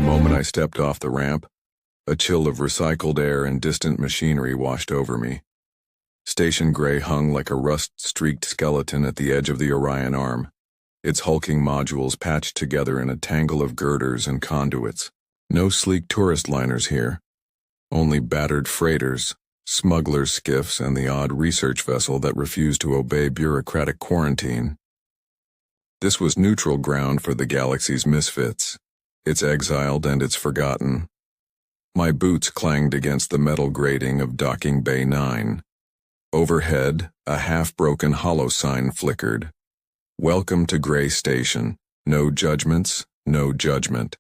moment I stepped off the ramp, a chill of recycled air and distant machinery washed over me. Station Gray hung like a rust-streaked skeleton at the edge of the Orion arm, its hulking modules patched together in a tangle of girders and conduits. No sleek tourist liners here, only battered freighters, smugglers' skiffs, and the odd research vessel that refused to obey bureaucratic quarantine. This was neutral ground for the galaxy's misfits. It's exiled and it's forgotten. My boots clanged against the metal grating of Docking Bay 9. Overhead, a half-broken hollow sign flickered. Welcome to Gray Station. No judgments, no judgment.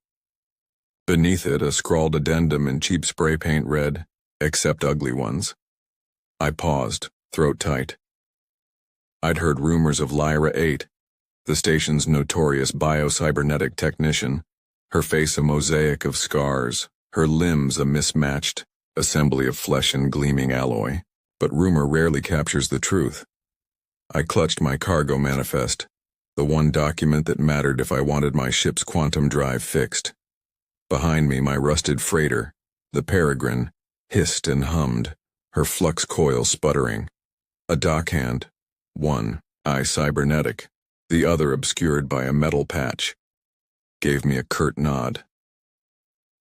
Beneath it, a scrawled addendum in cheap spray paint read, "Except ugly ones." I paused, throat tight. I'd heard rumors of Lyra 8, the station's notorious biocybernetic technician, her face a mosaic of scars, her limbs a mismatched assembly of flesh and gleaming alloy. But rumor rarely captures the truth. I clutched my cargo manifest, the one document that mattered if I wanted my ship's quantum drive fixed. Behind me, my rusted freighter, the Peregrine, hissed and hummed, her flux coil sputtering. A dockhand, one eye cybernetic, the other obscured by a metal patch, gave me a curt nod.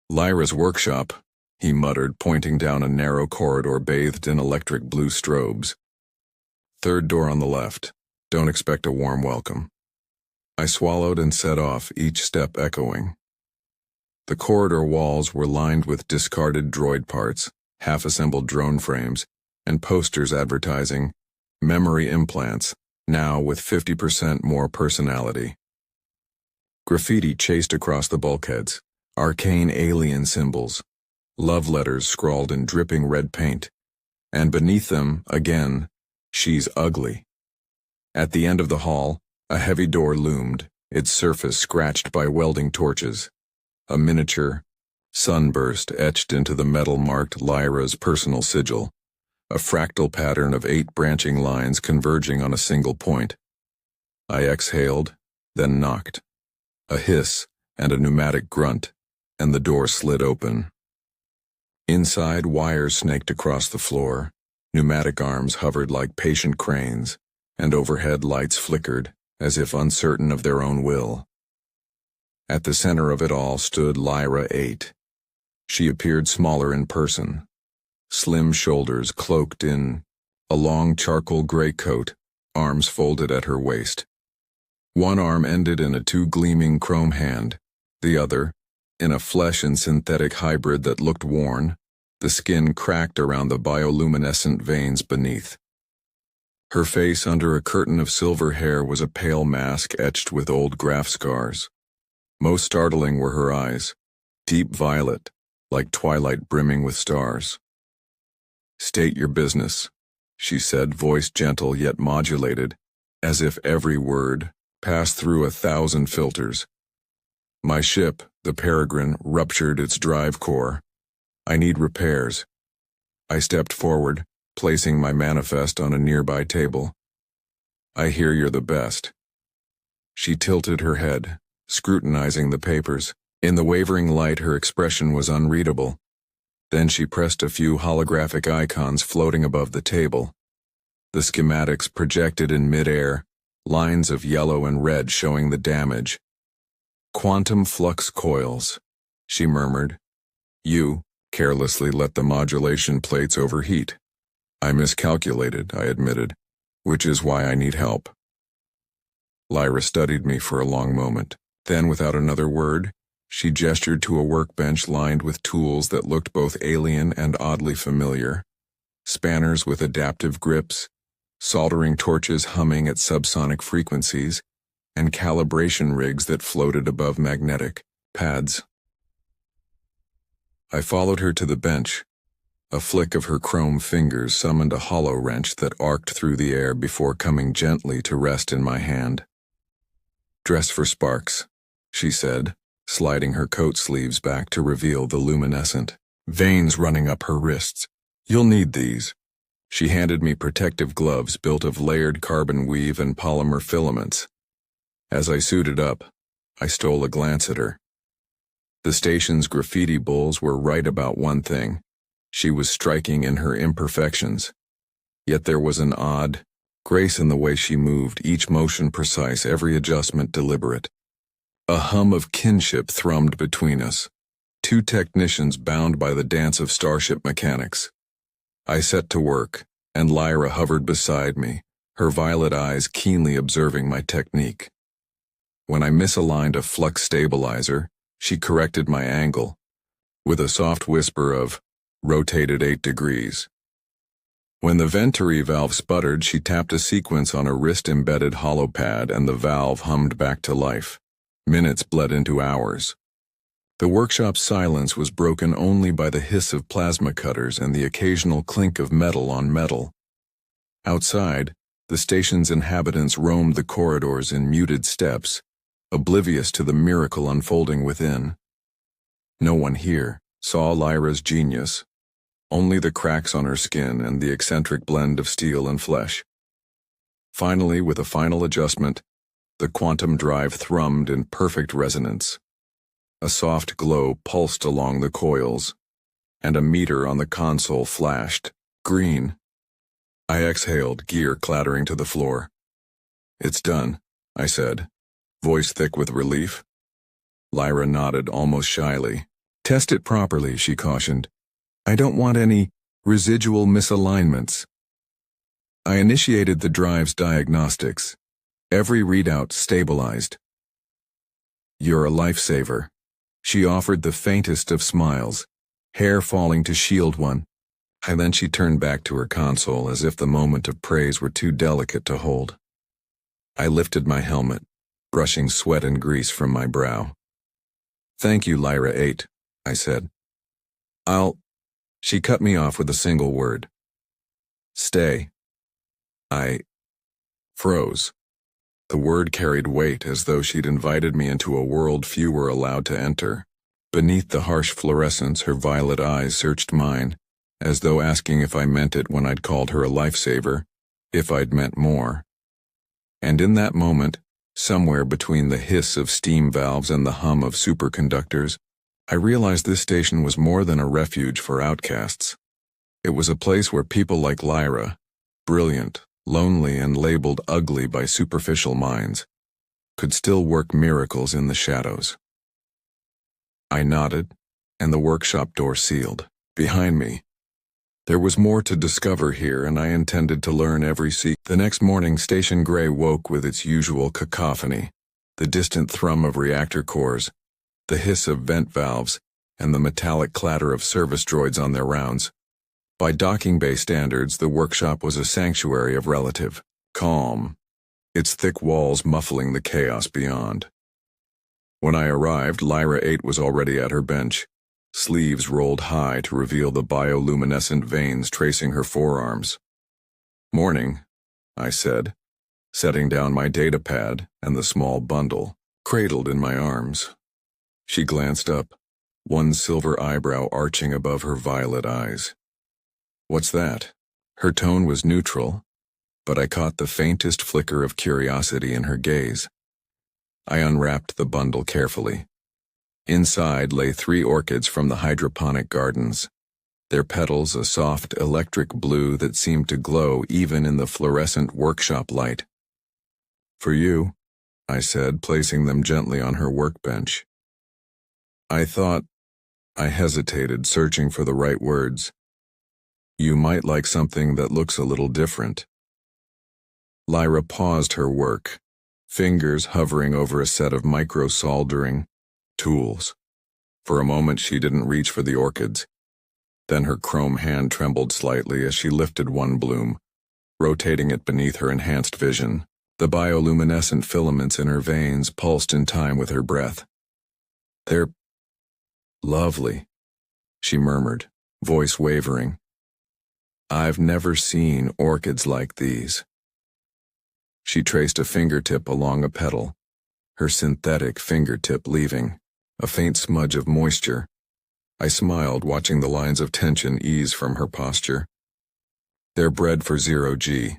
Lyra's workshop, he muttered, pointing down a narrow corridor bathed in electric blue strobes. Third door on the left. Don't expect a warm welcome. I swallowed and set off, each step echoing. The corridor walls were lined with discarded droid parts, half-assembled drone frames, and posters advertising memory implants, now with 50% more personality. Graffiti chased across the bulkheads, arcane alien symbols, love letters scrawled in dripping red paint, and beneath them, again, "She's ugly." At the end of the hall, a heavy door loomed, its surface scratched by welding torches. A miniature sunburst etched into the metal marked Lyra's personal sigil, a fractal pattern of 8 branching lines converging on a single point. I exhaled, then knocked. A hiss and a pneumatic grunt, and the door slid open. Inside, wires snaked across the floor, pneumatic arms hovered like patient cranes, and overhead lights flickered, as if uncertain of their own will. At the center of it all stood Lyra 8. She appeared smaller in person, slim shoulders cloaked in a long charcoal gray coat, arms folded at her waist. One arm ended in a gleaming chrome hand, the other, in a flesh and synthetic hybrid that looked worn, the skin cracked around the bioluminescent veins beneath. Her face under a curtain of silver hair was a pale mask etched with old graph scars. Most startling were her eyes, deep violet, like twilight brimming with stars. "State your business," she said, voice gentle yet modulated, as if every word passed through 1,000 filters. "My ship, the Peregrine, ruptured its drive core. I need repairs." I stepped forward, placing my manifest on a nearby table. "I hear you're the best." She tilted her head, scrutinizing the papers. In the wavering light, her expression was unreadable. Then she pressed a few holographic icons floating above the table. The schematics projected in midair, lines of yellow and red showing the damage. "Quantum flux coils," she murmured. "You carelessly let the modulation plates overheat." "I miscalculated," I admitted, "which is why I need help." Lyra studied me for a long moment. Then, without another word, she gestured to a workbench lined with tools that looked both alien and oddly familiar. Spanners with adaptive grips, soldering torches humming at subsonic frequencies, and calibration rigs that floated above magnetic pads. I followed her to the bench. A flick of her chrome fingers summoned a hollow wrench that arced through the air before coming gently to rest in my hand. "Dress for sparks," she said, sliding her coat sleeves back to reveal the luminescent veins running up her wrists. "You'll need these." She handed me protective gloves built of layered carbon weave and polymer filaments. As I suited up, I stole a glance at her. The station's graffiti bulls were right about one thing. She was striking in her imperfections. Yet there was an odd grace in the way she moved, each motion precise, every adjustment deliberate. A hum of kinship thrummed between us, two technicians bound by the dance of starship mechanics. I set to work, and Lyra hovered beside me, her violet eyes keenly observing my technique. When I misaligned a flux stabilizer, she corrected my angle, with a soft whisper of, "Rotated 8 degrees." When the venturi valve sputtered, she tapped a sequence on a wrist-embedded hollow pad and the valve hummed back to life. Minutes bled into hours. The workshop's silence was broken only by the hiss of plasma cutters and the occasional clink of metal on metal. Outside, the station's inhabitants roamed the corridors in muted steps, oblivious to the miracle unfolding within. No one here saw Lyra's genius, only the cracks on her skin and the eccentric blend of steel and flesh. Finally, with a final adjustment, the quantum drive thrummed in perfect resonance. A soft glow pulsed along the coils, and a meter on the console flashed, green. I exhaled, gear clattering to the floor. "It's done," I said, voice thick with relief. Lyra nodded almost shyly. "Test it properly," she cautioned. "I don't want any residual misalignments." I initiated the drive's diagnostics. Every readout stabilized. "You're a lifesaver." She offered the faintest of smiles, hair falling to shield one, and then she turned back to her console as if the moment of praise were too delicate to hold. I lifted my helmet, brushing sweat and grease from my brow. "Thank you, Lyra 8, I said. She cut me off with a single word. "Stay." I froze. The word carried weight, as though she'd invited me into a world few were allowed to enter. Beneath the harsh fluorescence, her violet eyes searched mine, as though asking if I meant it when I'd called her a lifesaver, if I'd meant more. And in that moment, somewhere between the hiss of steam valves and the hum of superconductors, I realized this station was more than a refuge for outcasts. It was a place where people like Lyra, brilliant, lonely, and labeled ugly by superficial minds, could still work miracles in the shadows. I nodded, and the workshop door sealed. Behind me, there was more to discover here, and I intended to learn every secret. The next morning, Station Gray woke with its usual cacophony, the distant thrum of reactor cores, the hiss of vent valves, and the metallic clatter of service droids on their rounds. By docking bay standards, the workshop was a sanctuary of relative calm, its thick walls muffling the chaos beyond. When I arrived, Lyra 8 was already at her bench, sleeves rolled high to reveal the bioluminescent veins tracing her forearms. "Morning," I said, setting down my datapad and the small bundle, cradled in my arms. She glanced up, one silver eyebrow arching above her violet eyes. "What's that?" Her tone was neutral, but I caught the faintest flicker of curiosity in her gaze. I unwrapped the bundle carefully. Inside lay 3 orchids from the hydroponic gardens, their petals a soft electric blue that seemed to glow even in the fluorescent workshop light. "For you," I said, placing them gently on her workbench. I hesitated, searching for the right words. "You might like something that looks a little different." Lyra paused her work, fingers hovering over a set of micro-soldering tools. For a moment she didn't reach for the orchids. Then her chrome hand trembled slightly as she lifted one bloom, rotating it beneath her enhanced vision. The bioluminescent filaments in her veins pulsed in time with her breath. "They're lovely," she murmured, voice wavering. "I've never seen orchids like these." She traced a fingertip along a petal, her synthetic fingertip leaving a faint smudge of moisture. I smiled, watching the lines of tension ease from her posture. "They're bred for 0G.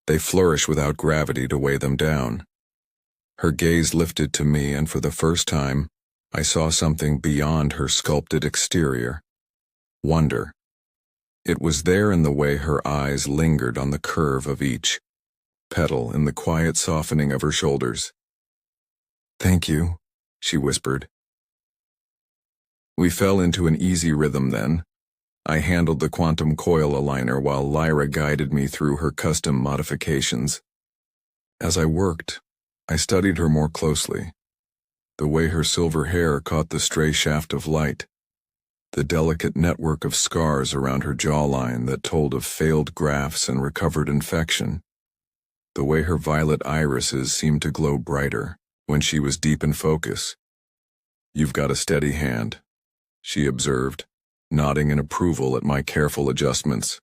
They flourish without gravity to weigh them down." Her gaze lifted to me, and for the first time, I saw something beyond her sculpted exterior. Wonder. It was there in the way her eyes lingered on the curve of each petal, in the quiet softening of her shoulders. "Thank you," she whispered. We fell into an easy rhythm then. I handled the quantum coil aligner while Lyra guided me through her custom modifications. As I worked, I studied her more closely. The way her silver hair caught the stray shaft of light, the delicate network of scars around her jawline that told of failed grafts and recovered infection, the way her violet irises seemed to glow brighter when she was deep in focus. "You've got a steady hand," she observed, nodding in approval at my careful adjustments.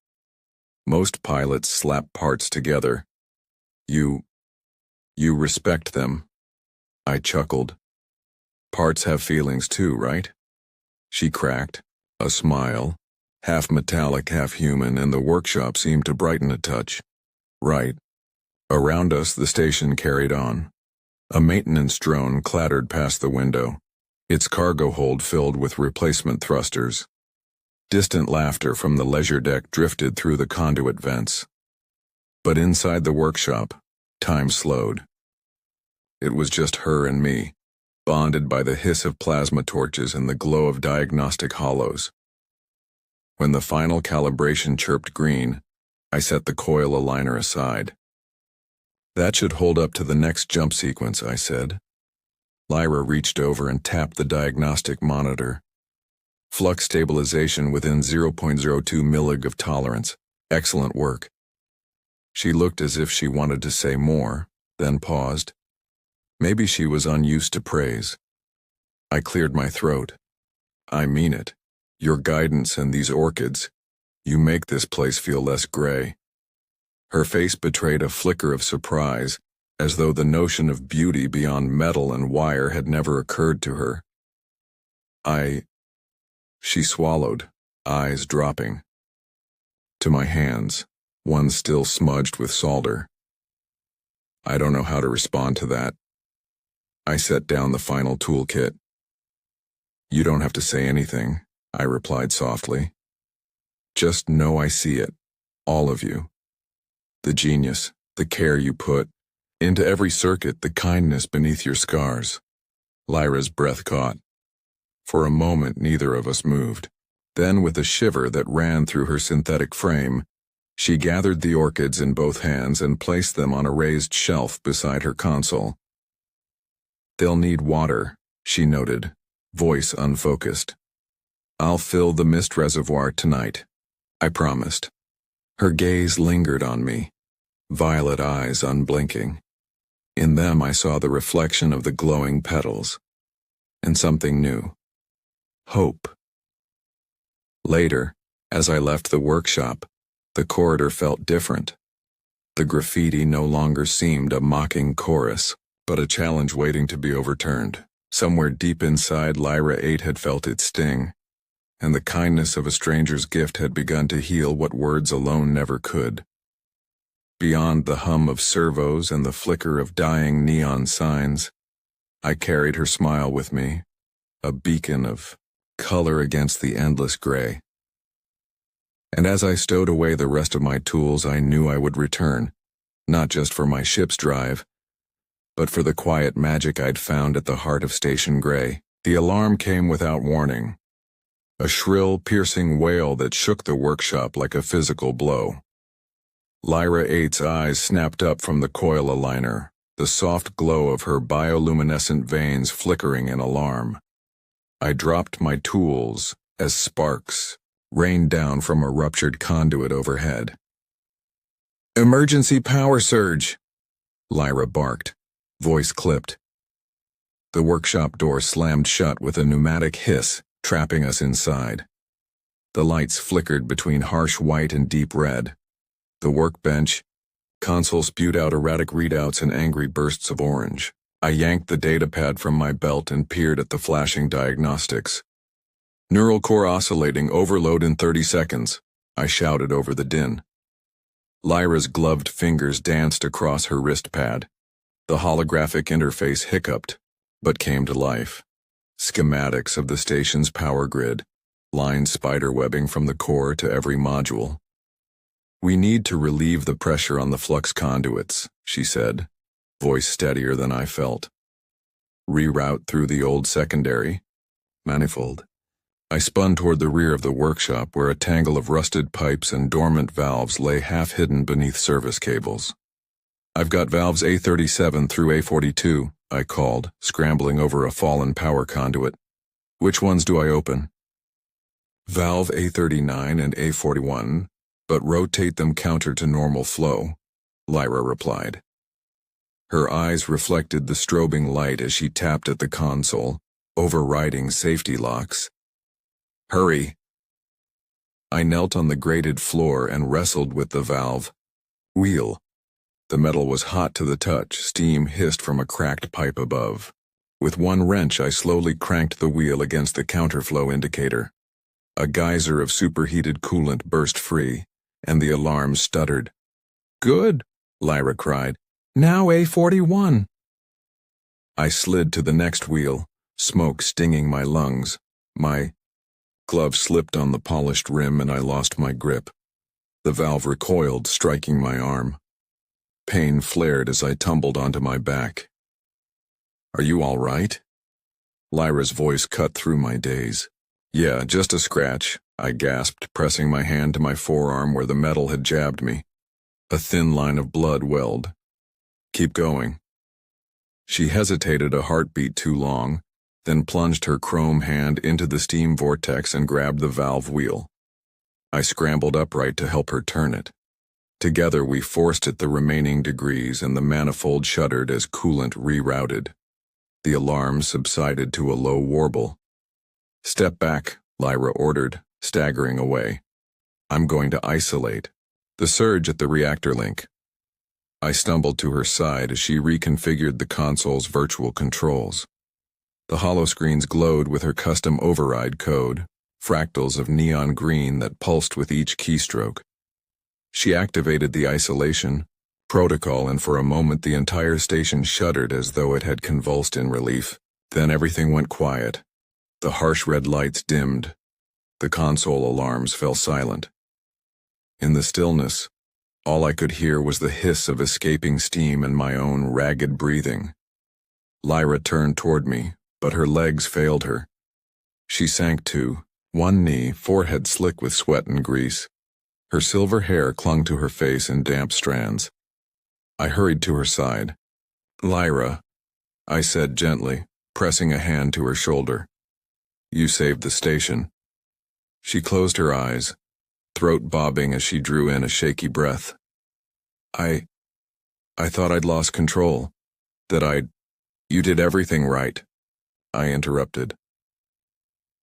"Most pilots slap parts together. You respect them." I chuckled. "Parts have feelings too, right?" She cracked, a smile, half metallic, half human, and the workshop seemed to brighten a touch. "Right." Around us, the station carried on. A maintenance drone clattered past the window, its cargo hold filled with replacement thrusters. Distant laughter from the leisure deck drifted through the conduit vents. But inside the workshop, time slowed. It was just her and me, bonded by the hiss of plasma torches and the glow of diagnostic hollows. When the final calibration chirped green, I set the coil aligner aside. "That should hold up to the next jump sequence," I said. Lyra reached over and tapped the diagnostic monitor. "Flux stabilization within 0.02 millig of tolerance. Excellent work." She looked as if she wanted to say more, then paused. Maybe she was unused to praise. I cleared my throat. "I mean it. Your guidance and these orchids, you make this place feel less gray." Her face betrayed a flicker of surprise, as though the notion of beauty beyond metal and wire had never occurred to her. She swallowed, eyes dropping. To my hands, one still smudged with solder. "I don't know how to respond to that." I set down the final toolkit. "You don't have to say anything," I replied softly. "Just know I see it, all of you. The genius, the care you put into every circuit, the kindness beneath your scars." Lyra's breath caught. For a moment, neither of us moved. Then, with a shiver that ran through her synthetic frame, she gathered the orchids in both hands and placed them on a raised shelf beside her console. "They'll need water," she noted, voice unfocused. "I'll fill the mist reservoir tonight," I promised. Her gaze lingered on me, violet eyes unblinking. In them I saw the reflection of the glowing petals, and something new. Hope. Later, as I left the workshop, the corridor felt different. The graffiti no longer seemed a mocking chorus, but a challenge waiting to be overturned. Somewhere deep inside, Lyra 8 had felt its sting, and the kindness of a stranger's gift had begun to heal what words alone never could. Beyond the hum of servos and the flicker of dying neon signs, I carried her smile with me, a beacon of color against the endless gray. And as I stowed away the rest of my tools, I knew I would return, not just for my ship's drive, but for the quiet magic I'd found at the heart of Station Gray. The alarm came without warning, a shrill, piercing wail that shook the workshop like a physical blow. Lyra 8's eyes snapped up from the coil aligner, the soft glow of her bioluminescent veins flickering in alarm. I dropped my tools as sparks rained down from a ruptured conduit overhead. "Emergency power surge!" Lyra barked, voice clipped. The workshop door slammed shut with a pneumatic hiss, trapping us inside. The lights flickered between harsh white and deep red. The workbench, console spewed out erratic readouts and angry bursts of orange. I yanked the datapad from my belt and peered at the flashing diagnostics. "Neural core oscillating, overload in 30 seconds, I shouted over the din. Lyra's gloved fingers danced across her wrist pad. The holographic interface hiccuped, but came to life. schematics of the station's power grid, lined spiderwebbing from the core to every module. "We need to relieve the pressure on the flux conduits," she said, voice steadier than I felt. "Reroute through the old secondary manifold." I spun toward the rear of the workshop where a tangle of rusted pipes and dormant valves lay half-hidden beneath service cables. "I've got valves A37 through A42, I called, scrambling over a fallen power conduit. "Which ones do I open?" "Valve A39 and A41, but rotate them counter to normal flow," Lyra replied. Her eyes reflected the strobing light as she tapped at the console, overriding safety locks. "Hurry." I knelt on the grated floor and wrestled with the valve wheel. The metal was hot to the touch, steam hissed from a cracked pipe above. With one wrench, I slowly cranked the wheel against the counterflow indicator. A geyser of superheated coolant burst free, and the alarm stuttered. "Good," Lyra cried. "Now A41. I slid to the next wheel, smoke stinging my lungs. My glove slipped on the polished rim and I lost my grip. The valve recoiled, striking my arm. Pain flared as I tumbled onto my back. "Are you all right?" Lyra's voice cut through my daze. "Yeah, just a scratch," I gasped, pressing my hand to my forearm where the metal had jabbed me. A thin line of blood welled. "Keep going." She hesitated a heartbeat too long, then plunged her chrome hand into the steam vortex and grabbed the valve wheel. I scrambled upright to help her turn it. Together we forced it the remaining degrees and the manifold shuddered as coolant rerouted. The alarm subsided to a low warble. "Step back," Lyra ordered, staggering away. "I'm going to isolate." The surge at the reactor link. I stumbled to her side as she reconfigured the console's virtual controls. The holoscreens glowed with her custom override code, fractals of neon green that pulsed with each keystroke. She activated the isolation protocol and for a moment the entire station shuddered as though it had convulsed in relief. Then everything went quiet. The harsh red lights dimmed. The console alarms fell silent. In the stillness, all I could hear was the hiss of escaping steam and my own ragged breathing. Lyra turned toward me, but her legs failed her. She sank to one knee, forehead slick with sweat and grease. Her silver hair clung to her face in damp strands. I hurried to her side. "Lyra," I said gently, pressing a hand to her shoulder. "You saved the station." She closed her eyes, throat bobbing as she drew in a shaky breath. I thought I'd lost control. You did everything right," I interrupted.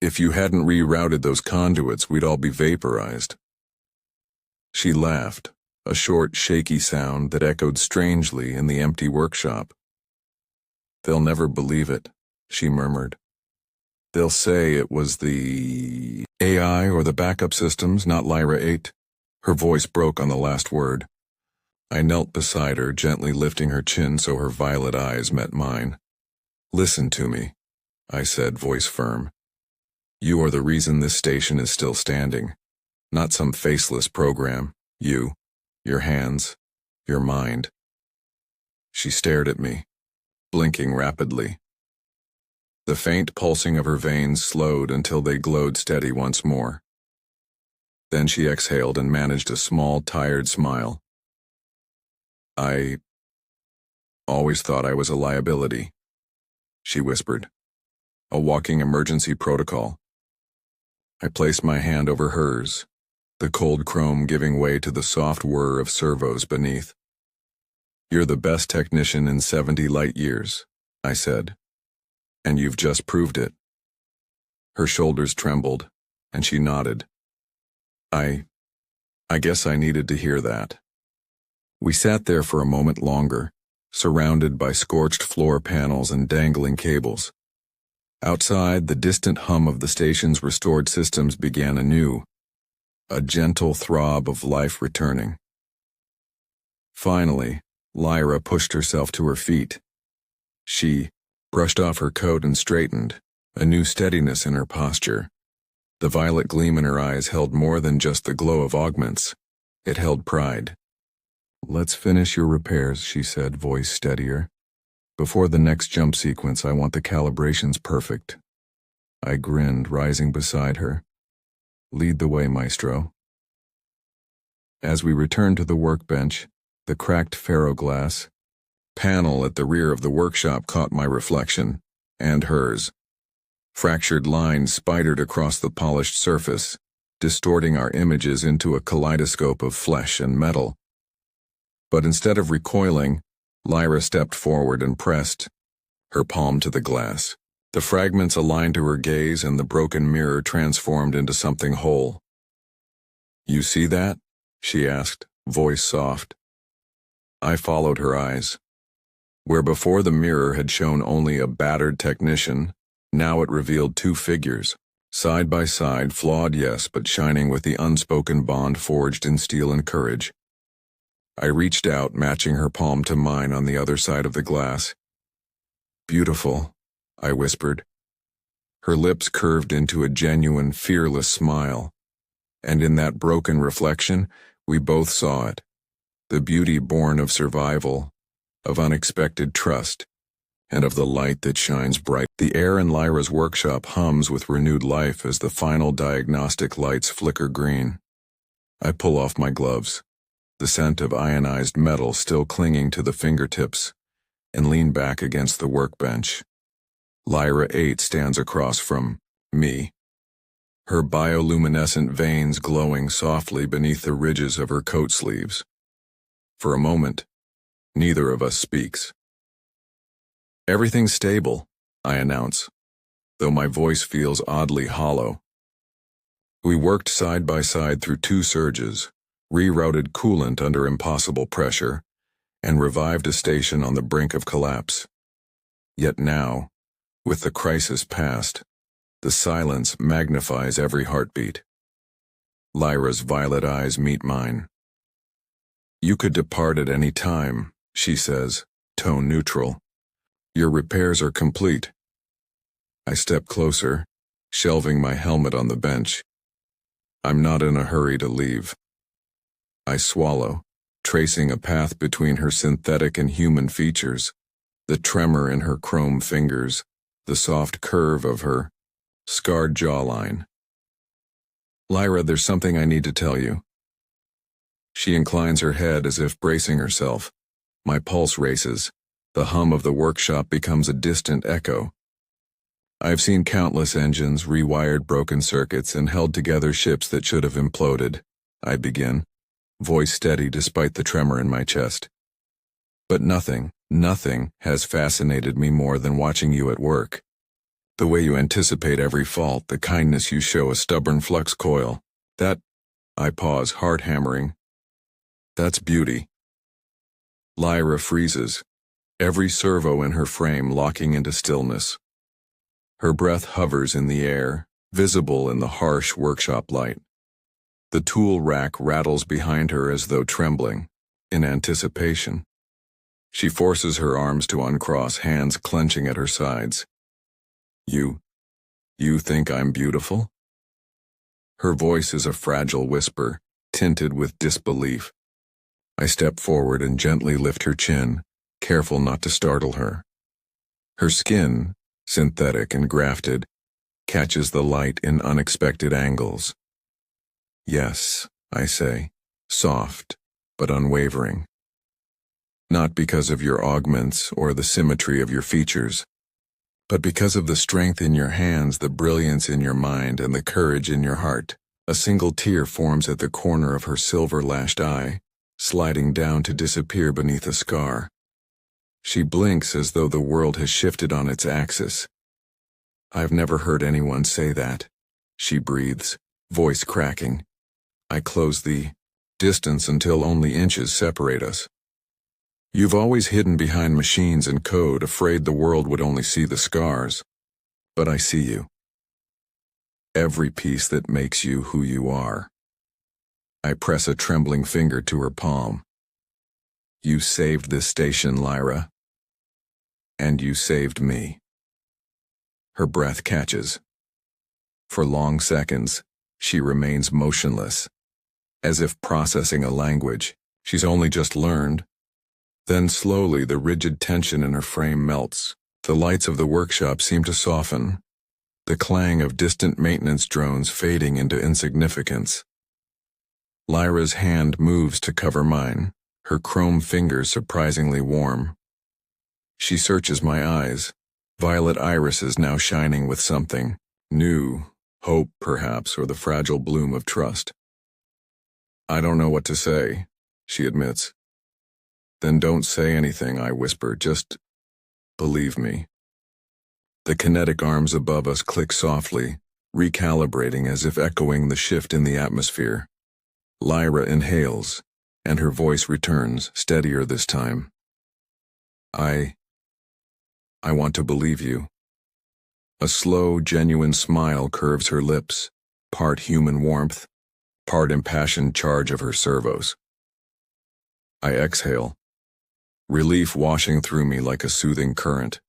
"If you hadn't rerouted those conduits, we'd all be vaporized." She laughed, a short, shaky sound that echoed strangely in the empty workshop. "They'll never believe it," she murmured. "They'll say it was the AI or the backup systems, not Lyra 8. Her voice broke on the last word. I knelt beside her, gently lifting her chin so her violet eyes met mine. "Listen to me," I said, voice firm. "You are the reason this station is still standing. Not some faceless program. You, your hands, your mind." She stared at me, blinking rapidly. The faint pulsing of her veins slowed until they glowed steady once more. Then she exhaled and managed a small, tired smile. "I always thought I was a liability," she whispered. "A walking emergency protocol." I placed my hand over hers, the cold chrome giving way to the soft whir of servos beneath. "You're the best technician in 70 light years," I said. "And you've just proved it." Her shoulders trembled, and she nodded. I guess I needed to hear that." We sat there for a moment longer, surrounded by scorched floor panels and dangling cables. Outside, the distant hum of the station's restored systems began anew, a gentle throb of life returning. Finally, Lyra pushed herself to her feet. She brushed off her coat and straightened, a new steadiness in her posture. The violet gleam in her eyes held more than just the glow of augments. It held pride. "Let's finish your repairs," she said, voice steadier. "Before the next jump sequence, I want the calibrations perfect." I grinned, rising beside her. "Lead the way, maestro." As we returned to the workbench, the cracked ferroglass panel at the rear of the workshop caught my reflection, and hers. Fractured lines spidered across the polished surface, distorting our images into a kaleidoscope of flesh and metal. But instead of recoiling, Lyra stepped forward and pressed her palm to the glass. The fragments aligned to her gaze, and the broken mirror transformed into something whole. "You see that?" she asked, voice soft. I followed her eyes. Where before the mirror had shown only a battered technician, now it revealed two figures, side by side, flawed yes, but shining with the unspoken bond forged in steel and courage. I reached out, matching her palm to mine on the other side of the glass. "Beautiful," I whispered. Her lips curved into a genuine, fearless smile, and in that broken reflection, we both saw it. The beauty born of survival, of unexpected trust, and of the light that shines bright. The air in Lyra's workshop hums with renewed life as the final diagnostic lights flicker green. I pull off my gloves, the scent of ionized metal still clinging to the fingertips, and lean back against the workbench. Lyra 8 stands across from me, her bioluminescent veins glowing softly beneath the ridges of her coat sleeves. For a moment, neither of us speaks. "Everything's stable," I announce, though my voice feels oddly hollow. We worked side by side through 2 surges, rerouted coolant under impossible pressure, and revived a station on the brink of collapse. Yet now, with the crisis past, the silence magnifies every heartbeat. Lyra's violet eyes meet mine. "You could depart at any time," she says, tone neutral. "Your repairs are complete." I step closer, shelving my helmet on the bench. I'm not in a hurry to leave. I swallow, tracing a path between her synthetic and human features, the tremor in her chrome fingers, the soft curve of her scarred jawline. "Lyra, there's something I need to tell you." She inclines her head as if bracing herself. My pulse races. The hum of the workshop becomes a distant echo. I've seen countless engines, rewired broken circuits, and held together ships that should have imploded. I begin, voice steady despite the tremor in my chest. But nothing has fascinated me more than watching you at work. The way you anticipate every fault, the kindness you show a stubborn flux coil. That, I pause, heart hammering. That's beauty. Lyra freezes, every servo in her frame locking into stillness. Her breath hovers in the air, visible in the harsh workshop light. The tool rack rattles behind her as though trembling, in anticipation. She forces her arms to uncross, hands clenching at her sides. You think I'm beautiful?" Her voice is a fragile whisper, tinted with disbelief. I step forward and gently lift her chin, careful not to startle her. Her skin, synthetic and grafted, catches the light in unexpected angles. "Yes," I say, soft but unwavering. "Not because of your augments or the symmetry of your features, but because of the strength in your hands, the brilliance in your mind, and the courage in your heart." A single tear forms at the corner of her silver-lashed eye, sliding down to disappear beneath a scar. She blinks as though the world has shifted on its axis. "I've never heard anyone say that," she breathes, voice cracking. I close the distance until only inches separate us. "You've always hidden behind machines and code, afraid the world would only see the scars. But I see you. Every piece that makes you who you are." I press a trembling finger to her palm. "You saved this station, Lyra. And you saved me." Her breath catches. For long seconds, she remains motionless, as if processing a language she's only just learned. Then slowly the rigid tension in her frame melts. The lights of the workshop seem to soften, the clang of distant maintenance drones fading into insignificance. Lyra's hand moves to cover mine, her chrome fingers surprisingly warm. She searches my eyes, violet irises now shining with something new, hope perhaps, or the fragile bloom of trust. "I don't know what to say," she admits. "Then don't say anything," I whisper, "just believe me." The kinetic arms above us click softly, recalibrating as if echoing the shift in the atmosphere. Lyra inhales, and her voice returns, steadier this time. I want to believe you." A slow, genuine smile curves her lips, part human warmth, part impassioned charge of her servos. I exhale, relief washing through me like a soothing current.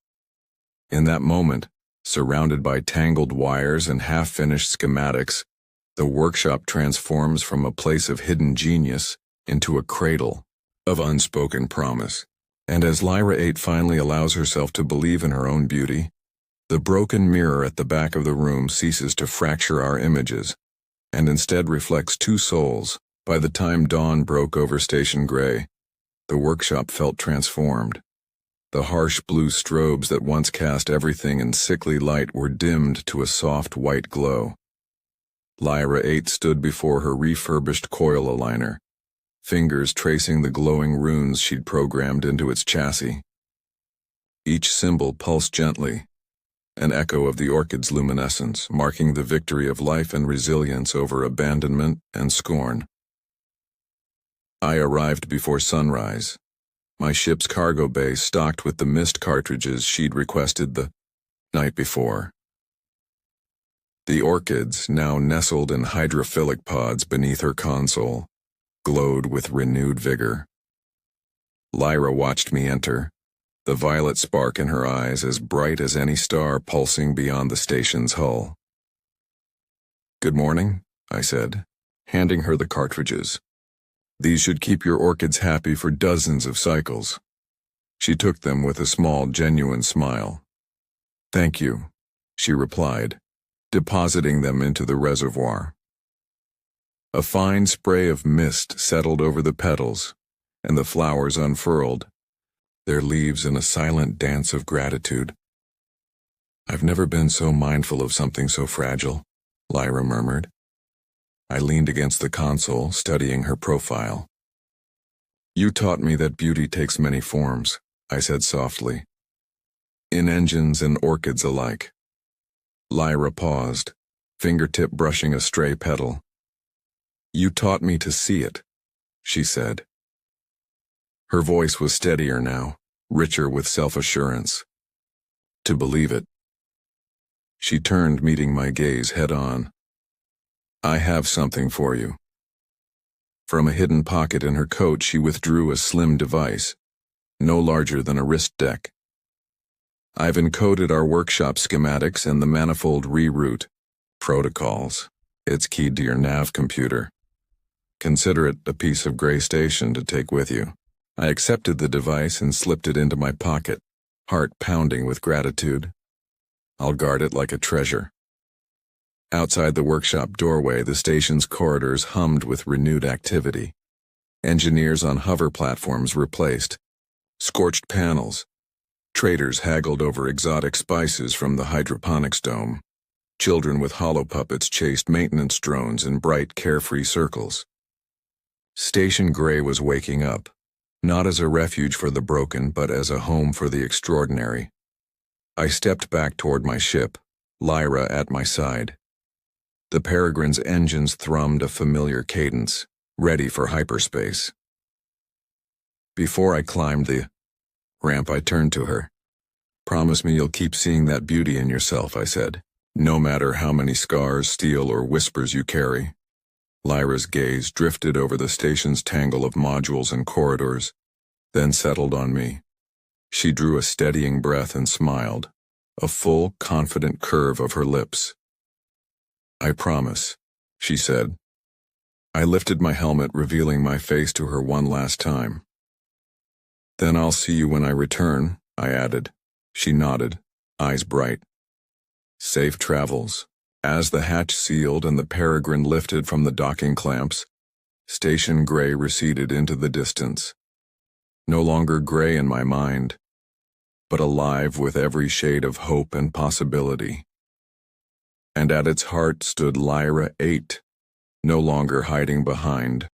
In that moment, surrounded by tangled wires and half-finished schematics, the workshop transforms from a place of hidden genius into a cradle of unspoken promise. And as Lyra 8 finally allows herself to believe in her own beauty, the broken mirror at the back of the room ceases to fracture our images, and instead reflects two souls. By the time dawn broke over Station Gray, the workshop felt transformed. The harsh blue strobes that once cast everything in sickly light were dimmed to a soft white glow. Lyra 8 stood before her refurbished coil aligner, fingers tracing the glowing runes she'd programmed into its chassis. Each symbol pulsed gently, an echo of the orchid's luminescence, marking the victory of life and resilience over abandonment and scorn. I arrived before sunrise, my ship's cargo bay stocked with the mist cartridges she'd requested the night before. The orchids, now nestled in hydrophilic pods beneath her console, glowed with renewed vigor. Lyra watched me enter, the violet spark in her eyes as bright as any star pulsing beyond the station's hull. "Good morning," I said, handing her the cartridges. "These should keep your orchids happy for dozens of cycles." She took them with a small, genuine smile. "Thank you," she replied, depositing them into the reservoir. A fine spray of mist settled over the petals, and the flowers unfurled, their leaves in a silent dance of gratitude. "I've never been so mindful of something so fragile," Lyra murmured. I leaned against the console, studying her profile. "You taught me that beauty takes many forms," I said softly. "In engines and orchids alike." Lyra paused, fingertip brushing a stray petal. "You taught me to see it," she said. Her voice was steadier now, richer with self-assurance. "To believe it." She turned, meeting my gaze head-on. "I have something for you." From a hidden pocket in her coat she withdrew a slim device, no larger than a wrist deck. "I've encoded our workshop schematics and the manifold reroute protocols. It's keyed to your nav computer. Consider it a piece of Gray Station to take with you." I accepted the device and slipped it into my pocket, heart pounding with gratitude. I'll guard it like a treasure. Outside the workshop doorway, the station's corridors hummed with renewed activity. Engineers on hover platforms replaced scorched panels. Traders haggled over exotic spices from the hydroponics dome. Children with hollow puppets chased maintenance drones in bright, carefree circles. Station Gray was waking up, not as a refuge for the broken, but as a home for the extraordinary. I stepped back toward my ship, Lyra at my side. The Peregrine's engines thrummed a familiar cadence, ready for hyperspace. Before I climbed the ramp, I turned to her. "Promise me you'll keep seeing that beauty in yourself," I said, "no matter how many scars, steel, or whispers you carry." Lyra's gaze drifted over the station's tangle of modules and corridors, then settled on me. She drew a steadying breath and smiled, a full, confident curve of her lips. "I promise," she said. I lifted my helmet, revealing my face to her one last time. "Then I'll see you when I return," I added. She nodded, eyes bright. Safe travels. As the hatch sealed and the Peregrine lifted from the docking clamps, Station Gray receded into the distance. No longer gray in my mind, but alive with every shade of hope and possibility. And at its heart stood Lyra 8, no longer hiding behind